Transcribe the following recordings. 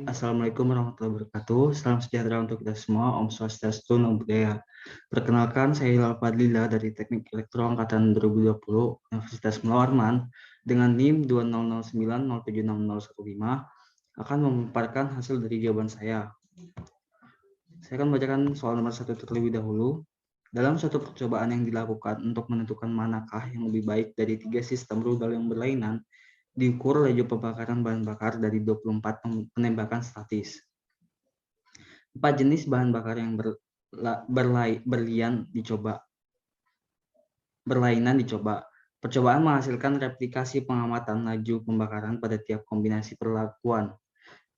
Assalamualaikum warahmatullahi wabarakatuh. Salam sejahtera untuk kita semua. Om Swastiastu, Namo Buddhaya. Perkenalkan, saya Hilal Fadlila dari Teknik Elektro Angkatan 2020 Universitas Munawarman dengan NIM 2009076015 akan memaparkan hasil dari jawaban saya. Saya akan membacakan soal nomor 1 terlebih dahulu. Dalam suatu percobaan yang dilakukan untuk menentukan manakah yang lebih baik dari 3 sistem rudal yang berlainan, diukur laju pembakaran bahan bakar dari 24 penembakan statis. 4 jenis bahan bakar yang berlainan dicoba. Percobaan menghasilkan replikasi pengamatan laju pembakaran pada tiap kombinasi perlakuan.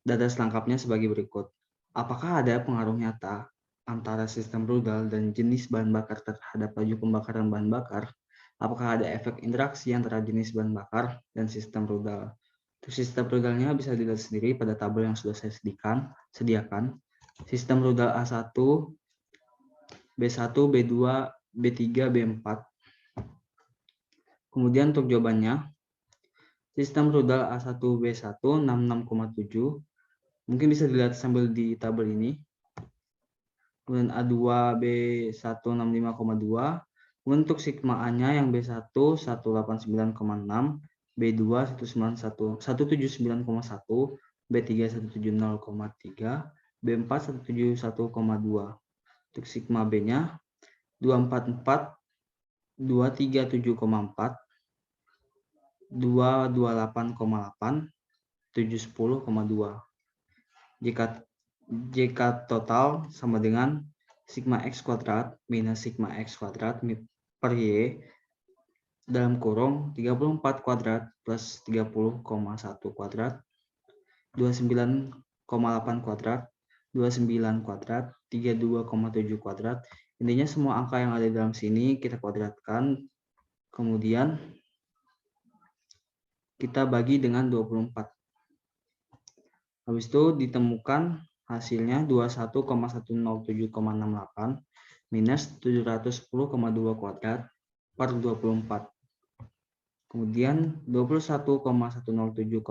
Data selengkapnya sebagai berikut. Apakah ada pengaruh nyata antara sistem rudal dan jenis bahan bakar terhadap laju pembakaran bahan bakar? Apakah ada efek interaksi antara jenis bahan bakar dan sistem rudal? Untuk sistem rudalnya bisa dilihat sendiri pada tabel yang sudah saya sediakan. Sistem rudal A1, B1, B2, B3, B4. Kemudian untuk jawabannya, sistem rudal A1, B1 66,7. Mungkin bisa dilihat sambil di tabel ini. Kemudian A2, B1 65,2. Untuk sigma A-nya yang B1 189,6, B2 179,1, B3 170,3, B4 171,2. Untuk sigma B-nya 244, 237,4, 228,8, 710,2. Jika total sama dengan sigma X kuadrat minus sigma X kuadrat per Y dalam kurung 34 kuadrat plus 30,1 kuadrat, 29,8 kuadrat, 29 kuadrat, 32,7 kuadrat. Intinya semua angka yang ada dalam sini kita kuadratkan, kemudian kita bagi dengan 24. Habis itu ditemukan hasilnya 21,107,68 minus 710,2 kuadrat per 24. Kemudian 21,107,68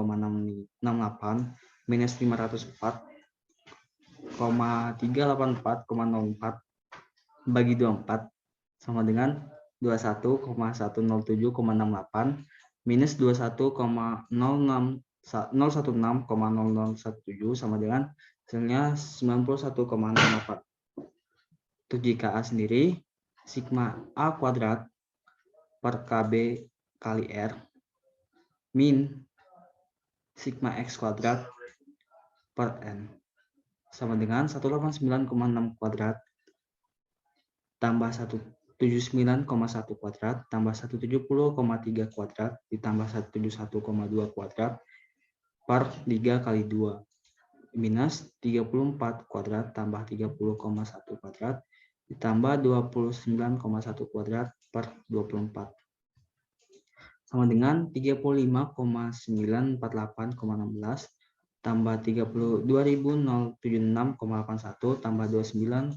minus 504,384,04 bagi 24 sama dengan 21,107,68 minus 016,017 sama dengan hasilnya 91,68. Untuk jika A sendiri, sigma A kuadrat per KB kali R min sigma X kuadrat per N sama dengan 189,6 kuadrat tambah 179,1 kuadrat tambah 170,3 kuadrat ditambah 171,2 kuadrat per 3 kali 2 minus 34 kuadrat tambah 30,1 kuadrat ditambah 29,1 kuadrat per 24 sama dengan 35,948,16 tambah 32.076,81 tambah 29,002,09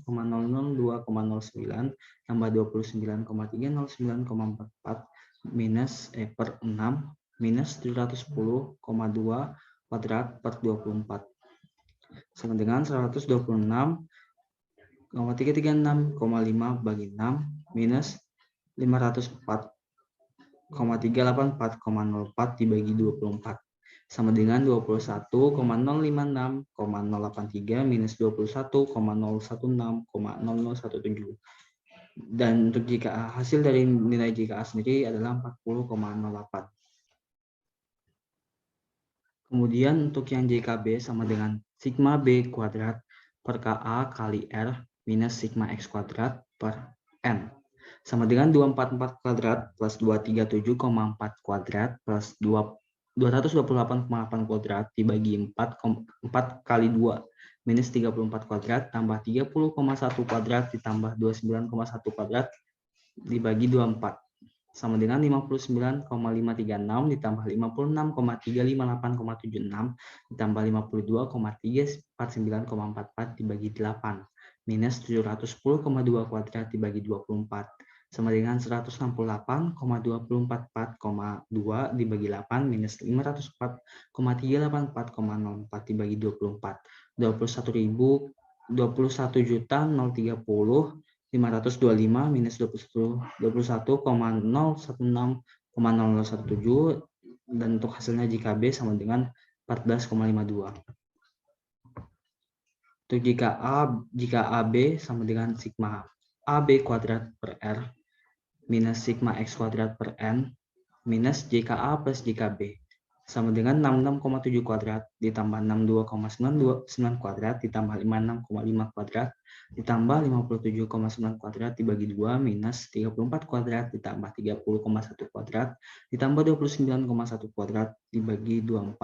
tambah 29,309,44 minus per 6 minus 710,2 kuadrat per 24 sama dengan 126,336,5 bagi 6 minus 504,384,04 dibagi 24 sama dengan 21,056,083 minus 21,016,0017. Dan untuk jika hasil dari nilai jika A sendiri adalah 40,08. Kemudian untuk yang JKB sama dengan sigma B kuadrat per KA kali R minus sigma X kuadrat per N sama dengan 244 kuadrat plus 237,4 kuadrat plus 228,8 kuadrat dibagi 4 kali 2 minus 34 kuadrat tambah 30,1 kuadrat ditambah 29,1 kuadrat dibagi 24 sama dengan 59,536 ditambah 56,358,76 ditambah 52,349,44 dibagi 8 minus 710,2 kuadrat dibagi 24 sama dengan 168,244,2 dibagi 8 minus 504,384,04 dibagi 24. 21.030.525 minus 21,016,0017 dan untuk hasilnya jika B sama dengan 14,52. Untuk jika AB sama dengan sigma AB kuadrat per R minus sigma X kuadrat per N minus JKA plus JKB sama dengan 66,7 kuadrat ditambah 62,929 kuadrat ditambah 56,5 kuadrat ditambah 57,9 kuadrat dibagi 2 minus 34 kuadrat ditambah 30,1 kuadrat ditambah 29,1 kuadrat dibagi 24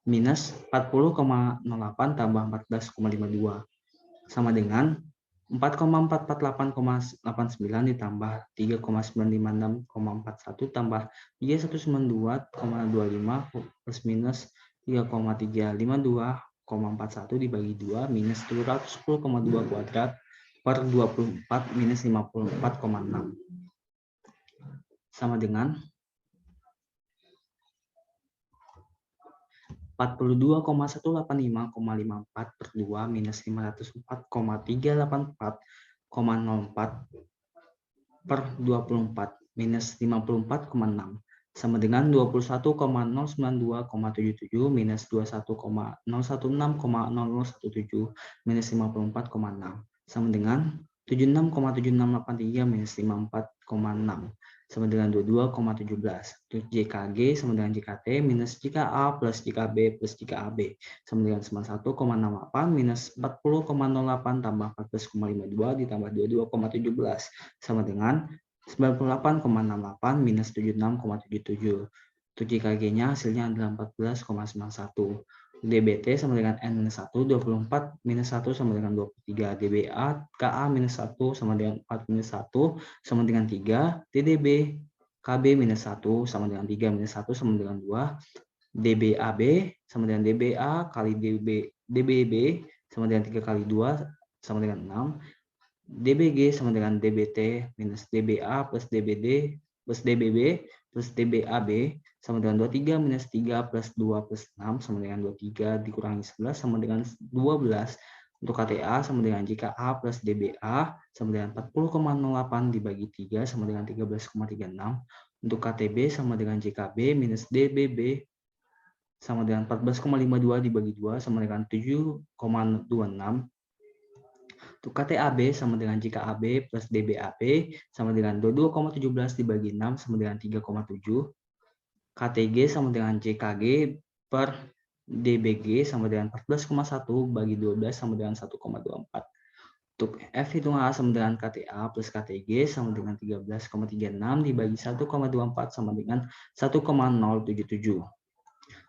minus 40,08 tambah 14,52 sama dengan 4,448,89 ditambah 3,956,41 tambah 3192,25 plus minus 3,352,41 dibagi 2 minus 710,2 kuadrat per 24 minus 54,6 sama dengan 42,185,54 per 2 minus 504,384,04 per 24 minus 54,6 sama dengan 21,092,77 minus 21,016,0017 minus 54,6 sama dengan 76,7683 minus 54,6 sama dengan 22,17. Untuk JKG sama dengan JKT minus JKA plus JKB plus JKAB sama dengan 91,68 minus 40,08 tambah 14,52 ditambah 22,17 sama dengan 98,68 minus 76,77. Untuk JKG-nya hasilnya adalah 14,91. DBT sama dengan N-1, 24 minus 1 sama dengan 23. DBA, KA minus 1 sama dengan 4 minus 1 sama dengan 3. DDB, KB minus 1 sama dengan 3 minus 1 sama dengan 2. DBAB sama dengan DBA kali DBB sama dengan 3 kali 2 sama dengan 6. DBG sama dengan DBT minus DBA plus DBD plus DBB plus DBAB sama dengan 23 minus 3 plus 2 plus 6 sama dengan 23 dikurangi 11 sama dengan 12. Untuk KTA sama dengan JKA plus DBA sama dengan 40,08 dibagi 3 sama dengan 13,36. Untuk KTB sama dengan JKB minus DBB sama dengan 14,52 dibagi 2 sama dengan 7,26. Untuk KTAB sama dengan JKAB plus DBAP sama dengan 22,17 dibagi 6 sama dengan 3,7. KTG sama dengan JKG per DBG sama dengan 14,1 bagi 12 sama dengan 1,24. Untuk F hitung A sama dengan KTA plus KTG sama dengan 13,36 dibagi 1,24 sama dengan 1,077.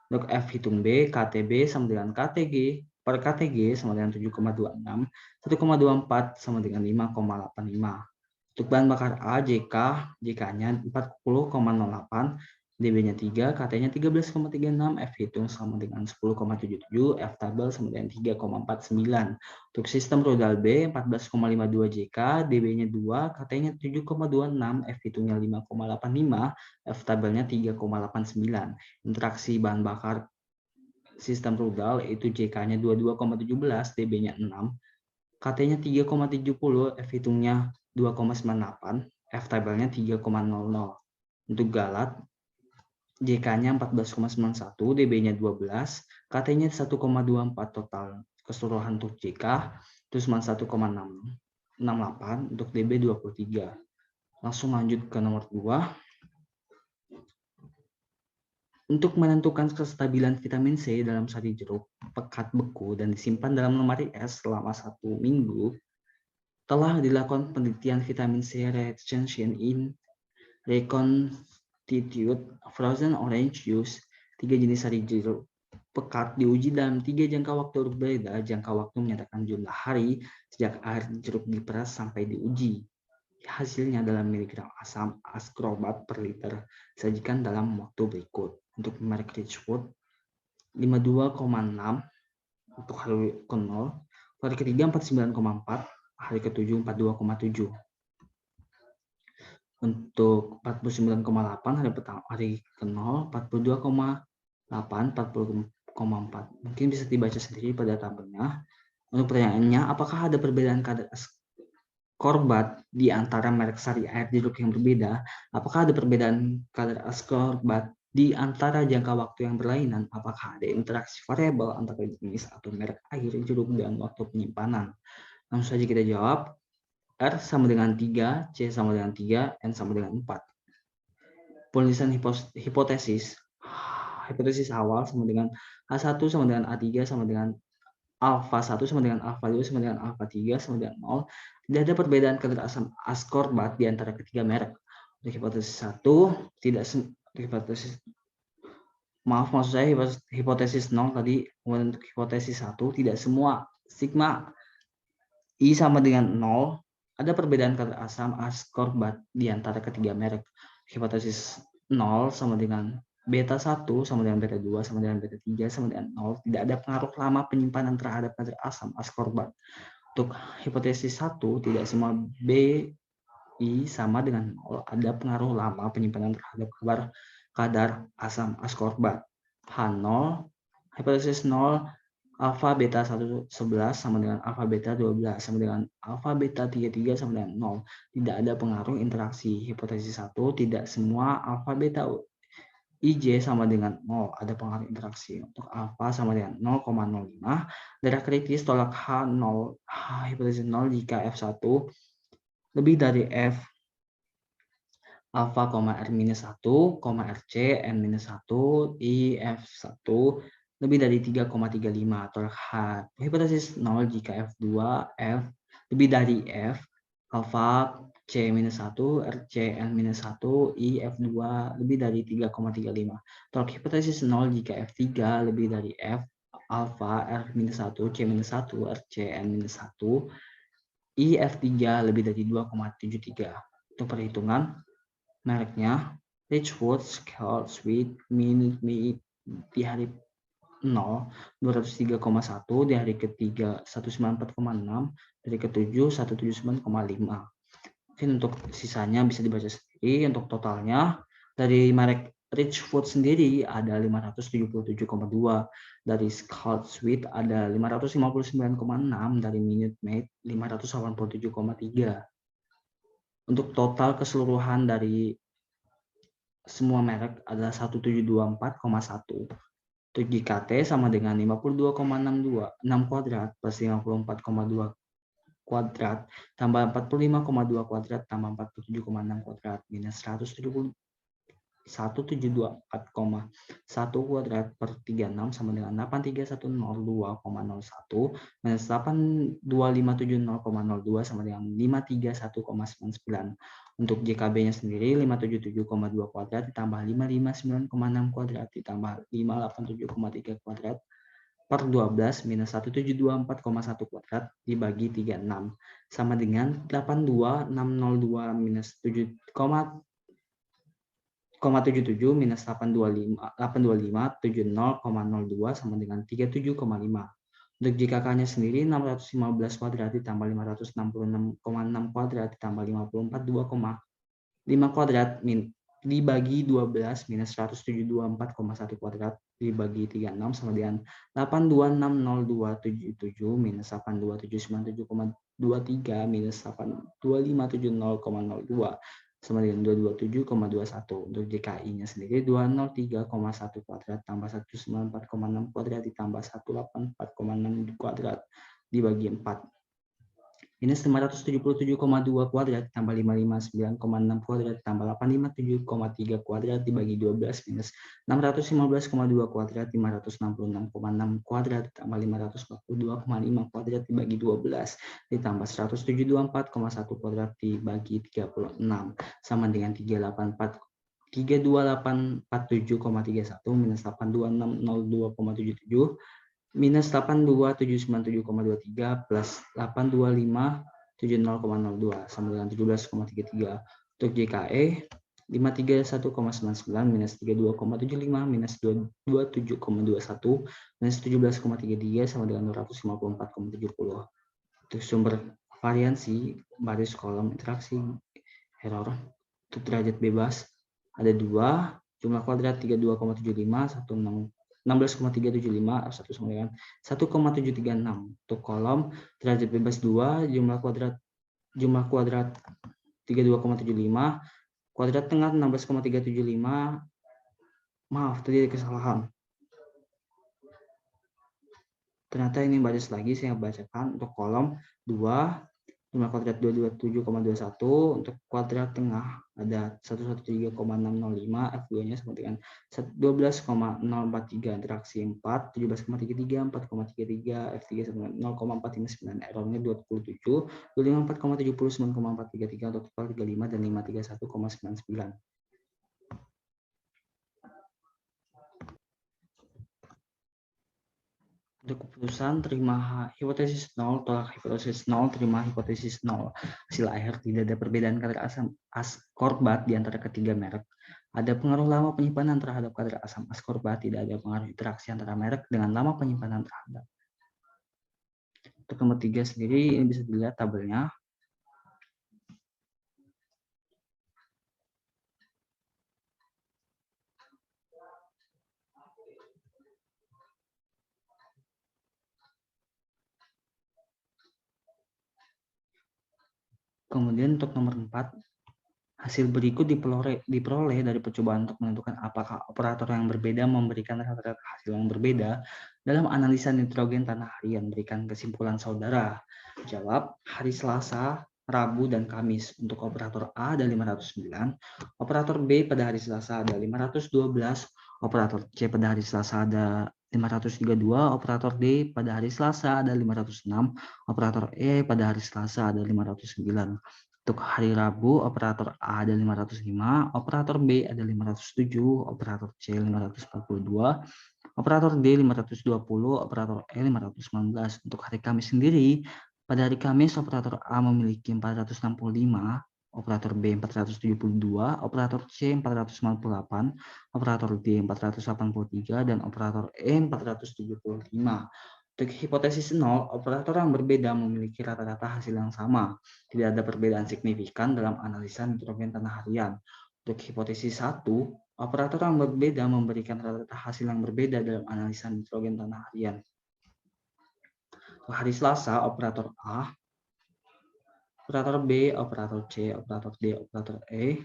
Untuk F hitung B, KTB sama dengan KTG per KTG sama dengan 7,26, 1,24 sama dengan 5,85. Untuk bahan bakar A, JK-nya 40,08, DB-nya 3, KT-nya 13,36, F hitung sama dengan 10,77, F tabel sama dengan 3,49. Untuk sistem rudal B, 14,52 JK, DB-nya 2, KT-nya 7,26, F hitungnya 5,85, F tabelnya 3,89. Interaksi bahan bakar sistem rudal yaitu JK-nya 22,17, DB-nya 6, KT-nya 3,70, F hitungnya 2,98, F tabelnya 3,00. Untuk galat, JK-nya 14,91, DB-nya 12, KT-nya 1,24 total keseluruhan untuk JK, terus 1,68, untuk DB 23. Langsung lanjut ke nomor 2. Untuk menentukan kestabilan vitamin C dalam sari jeruk, pekat beku, dan disimpan dalam lemari es selama 1 minggu, telah dilakukan penelitian vitamin C retention in reconstitute frozen orange juice. 3 jenis sari jeruk pekat diuji dalam 3 jangka waktu berbeda. Jangka waktu menyatakan jumlah hari sejak air jeruk diperas sampai diuji. Hasilnya dalam miligram asam ascorbat per liter. Sajikan dalam waktu berikut. Untuk merek Richwood 52,6 untuk hari ke-0, hari ketiga 49,4, hari ke-7 42,7. Untuk 49,8 hari pertama, hari ke-0, 42,8, 40,4. Mungkin bisa dibaca sendiri pada tabelnya. Untuk pertanyaannya, apakah ada perbedaan kadar ascorbat di antara merek sari air jeruk yang berbeda? Apakah ada perbedaan kadar ascorbat di antara jangka waktu yang berlainan? Apakah ada interaksi variabel antara jenis atau merek air jeruk dan waktu penyimpanan? Langsung saja kita jawab. R sama dengan 3, C sama dengan 3, N sama dengan 4. Penulisan hipotesis awal sama dengan A1 sama dengan A3 sama dengan alfa 1 sama dengan alfa 2 sama dengan alfa 3 sama dengan 0. Tidak ada perbedaan kadar asam ascorbat di antara ketiga merek. Untuk hipotesis 1, maksud saya hipotesis 0 tadi. Kemudian untuk hipotesis 1, tidak semua sigma I sama dengan 0, ada perbedaan kadar asam ascorbat di antara ketiga merek. Hipotesis 0 sama dengan beta 1 sama dengan beta 2 sama dengan beta 3 sama dengan 0, tidak ada pengaruh lama penyimpanan terhadap kadar asam ascorbat. Untuk hipotesis 1, tidak semua BI sama dengan 0, ada pengaruh lama penyimpanan terhadap kadar asam ascorbat. H0, hipotesis 0, alfa beta 11 sama dengan alfa beta 12 sama dengan alfa beta 33 sama dengan 0. Tidak ada pengaruh interaksi. Hipotesis 1, tidak semua alfa beta IJ sama dengan 0. Ada pengaruh interaksi. Untuk alfa sama dengan 0,05. Darah kritis tolak H0, hipotesis 0 jika F1 lebih dari F alfa, R-1, RC, N-1, I, F1 lebih dari 3,35 atau H. Hipotesis 0 jika F2, F lebih dari F, alfa C-1, RC N-1, I, F2 lebih dari 3,35. Atau hipotesis 0 jika F3 lebih dari F, alfa R-1, C-1, RC N-1, I, F3 lebih dari 2,73. Untuk perhitungan, mereknya Richwood Scald Sweet Minute Maid di hari 0 203,1, di hari ketiga 194,6, dari ke-7 179,5. Mungkin untuk sisanya bisa dibaca sendiri. Untuk totalnya dari merek Richwood sendiri ada 577,2, dari Scald Sweet ada 559,6, dari Minute Maid 587,3. Untuk total keseluruhan dari semua merek adalah 1724,1. Untuk JKT sama dengan 52,62 6 kuadrat plus 54,2 kuadrat tambah 45,2 kuadrat tambah 47,6 kuadrat minus 1724,1 kuadrat per 36 sama dengan 83102,01 minus 82570,02 sama dengan 531,99. Untuk JKB-nya sendiri 577,2 kuadrat ditambah 559,6 kuadrat ditambah 587,3 kuadrat per 12 minus 1724,1 kuadrat dibagi 36 sama dengan 82602 minus 7,77 minus 82570,02 sama dengan 37,5. Untuk JKK-nya sendiri 615 kuadrat ditambah 566,6 kuadrat ditambah 542,5 kuadrat dibagi 12 minus 174,1 kuadrat dibagi 36 sama dengan 8260277 minus 82797,23 minus 82570,02 sama dengan 227,21. Untuk JKI-nya sendiri 203,1 kuadrat tambah 194,6 kuadrat ditambah 184,6 kuadrat dibagi 4. Minus 577,2 kuadrat tambah 559,6 kuadrat tambah 857,3 kuadrat dibagi 12 minus 615,2 kuadrat 566,6 kuadrat tambah 542,5 kuadrat dibagi 12 ditambah 174,1 kuadrat dibagi 36 sama dengan 32847,31 minus 82602,77 minus 82797,23 plus 82570,02 sama dengan 17,33. Untuk JKE 531,99 minus 32,75 minus 227,21 minus 17,33 sama dengan 254,70. Untuk sumber variansi baris kolom interaksi error Untuk derajat bebas ada 2, jumlah kuadrat 32,75, 16,375, 1 sama dengan 1,736. Untuk kolom derajat bebas 2, jumlah kuadrat 32,75, kuadrat tengah 16,375. Maaf, tadi ada kesalahan. Ternyata ini baris lagi, saya bacakan. Untuk kolom 2, jumlah kuadrat 227,21, untuk kuadrat tengah ada 113,605, F2-nya sama dengan 12,043, interaksi 4, 17,33, 4,33, F3 sama dengan 0,459, errornya 27, 254,70, 9,433, untuk total 35, dan 531,99. Untuk keputusan terima hipotesis 0, tolak hipotesis 0, terima hipotesis 0. Hasil akhir tidak ada perbedaan kadar asam askorbat di antara ketiga merek. Ada pengaruh lama penyimpanan terhadap kadar asam askorbat, tidak ada pengaruh interaksi antara merek dengan lama penyimpanan terhadap. Untuk nomor 3 sendiri, ini bisa dilihat tabelnya. Kemudian untuk nomor 4, hasil berikut diperoleh dari percobaan untuk menentukan apakah operator yang berbeda memberikan rata-rata hasil yang berbeda dalam analisa nitrogen tanah harian. Berikan kesimpulan saudara. Jawab, hari Selasa, Rabu, dan Kamis. Untuk operator A ada 509, operator B pada hari Selasa ada 512, operator C pada hari Selasa ada 532, operator D pada hari Selasa ada 506, operator E pada hari Selasa ada 509. Untuk hari Rabu, operator A ada 505, operator B ada 507, operator C 542, operator D 520, operator E 519. Untuk hari Kamis sendiri, pada hari Kamis operator A memiliki 465, operator B 472, operator C 498, operator D 483, dan operator E 475. Untuk hipotesis 0, operator yang berbeda memiliki rata-rata hasil yang sama. Tidak ada perbedaan signifikan dalam analisa nitrogen tanah harian. Untuk hipotesis 1, operator yang berbeda memberikan rata-rata hasil yang berbeda dalam analisa nitrogen tanah harian. Untuk hari Selasa, operator A, operator B, operator C, operator D, operator E.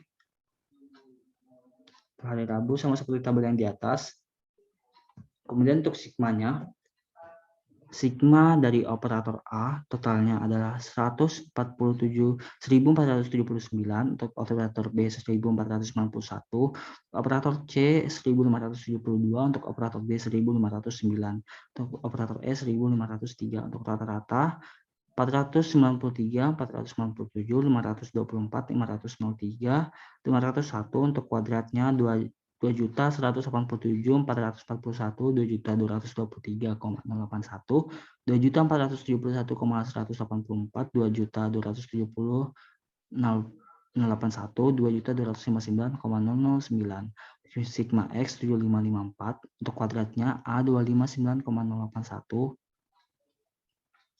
Untuk hari Rabu sama seperti tabel yang di atas. Kemudian untuk sigmanya, sigma dari operator A totalnya adalah 147.479, untuk operator B 1.491, operator C 1.572, untuk operator D 1.509, untuk operator E 1.503, untuk rata-rata 493, 497, 524, 503, 501, untuk kuadratnya 2.187.441, 2.223,081, 2.471,184, 2.270,081, 2.259,009. Sigma X 7554, untuk kuadratnya A 259,081,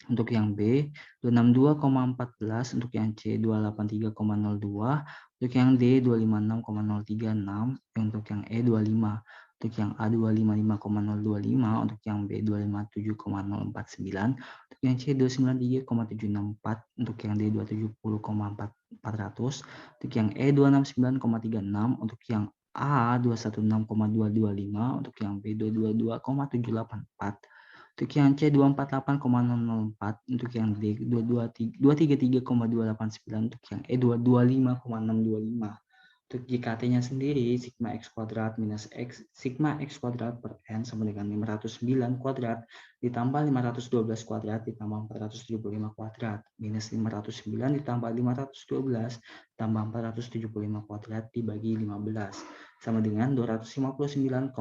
untuk yang B 262,14, untuk yang C 283,02, untuk yang D 256,036, untuk yang E 25, untuk yang A 255,025, untuk yang B 257,049, untuk yang C 293,764, untuk yang D 270,400, untuk yang E 269,36, untuk yang A 216,225, untuk yang B 222,784, untuk yang C 248,004, untuk yang D 233,289, untuk yang E 225,625. Untuk JKT-nya sendiri, sigma X kuadrat minus X, sigma X kuadrat per N sama dengan 509 kuadrat ditambah 512 kuadrat ditambah 475 kuadrat minus 509 ditambah 512 tambah 475 kuadrat dibagi 15 sama dengan 259,081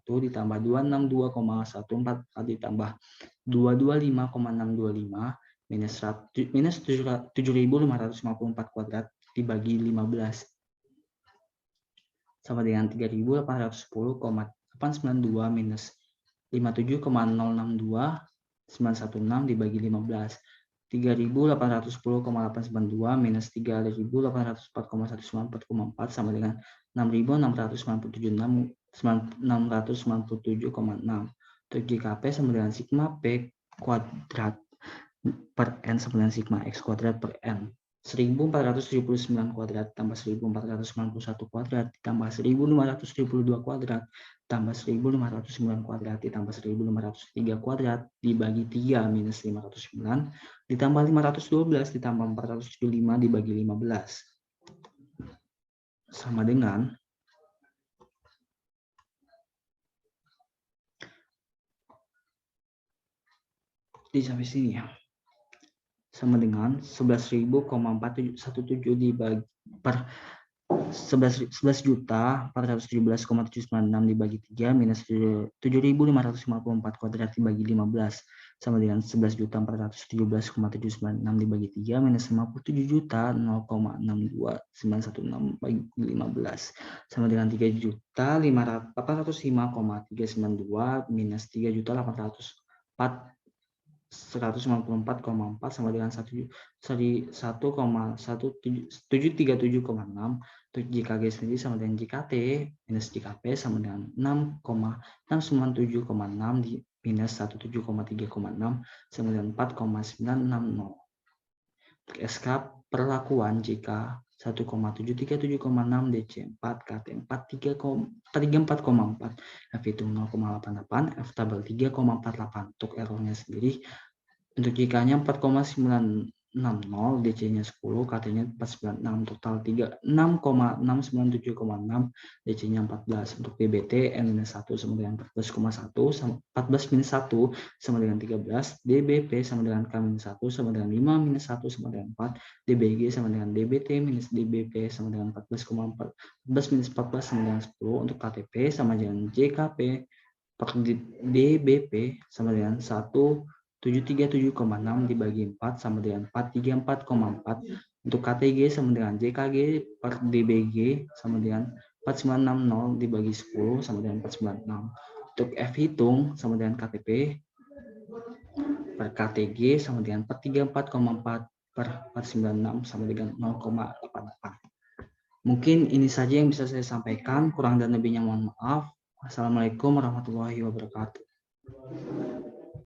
ditambah 262,144 ditambah 225,625 minus 7.554 kuadrat dibagi 15 sama dengan 3.810,892 minus 57,062 916 dibagi 15. 3.810,892 minus 3.804,194,4 sama dengan 6.697,6. Untuk JKP sama dengan sigma P kuadrat per N sama dengan sigma X kuadrat per N. 1.479 kuadrat tambah 1.491 kuadrat ditambah 1.572 kuadrat tambah 1.509 kuadrat ditambah 1.503 kuadrat dibagi 3 minus 509 ditambah 512 ditambah 475 dibagi 15 sama dengan di sampai sini ya, sama dengan 11.417 dibagi per 11.417,796 dibagi 3 minus 7.554 kuadrat dibagi 15 sama dengan 11.417,796 dibagi 3 minus 57.0,62916 bagi 15 sama dengan 3.805,392 minus 3.804 194,4 sama dengan 1,737,6. Untuk JKG sendiri sama dengan JKT minus JKP sama dengan 6,697,6 minus 17,3,6 sama dengan 4,960. Untuk SK perlakuan JK 1,737,6 DC 4 KT 4,4 F itu 0,88 F tabel 3,48. Untuk errornya sendiri untuk JK-nya 4,960 DC-nya 10 KT-nya 496 total 6,697,6 DC-nya 14. Untuk DBT N-1 sama dengan 14,1 14 minus 1 sama dengan 13 DBP sama dengan K-1 sama dengan 5 minus 1 sama dengan 4 DBG sama dengan DBT minus DBP sama dengan 14,4 14 minus 14 sama dengan 10. Untuk KTP sama dengan JKP per DBP sama dengan 737,6 dibagi 4 sama dengan 434,4. Untuk KTG sama dengan JKG per DBG sama dengan 4960 dibagi 10 sama dengan 496. Untuk F hitung sama dengan KTP per KTG sama dengan 434,4 per 496 sama dengan 0,88. Mungkin ini saja yang bisa saya sampaikan, kurang dan lebihnya mohon maaf. Assalamualaikum warahmatullahi wabarakatuh.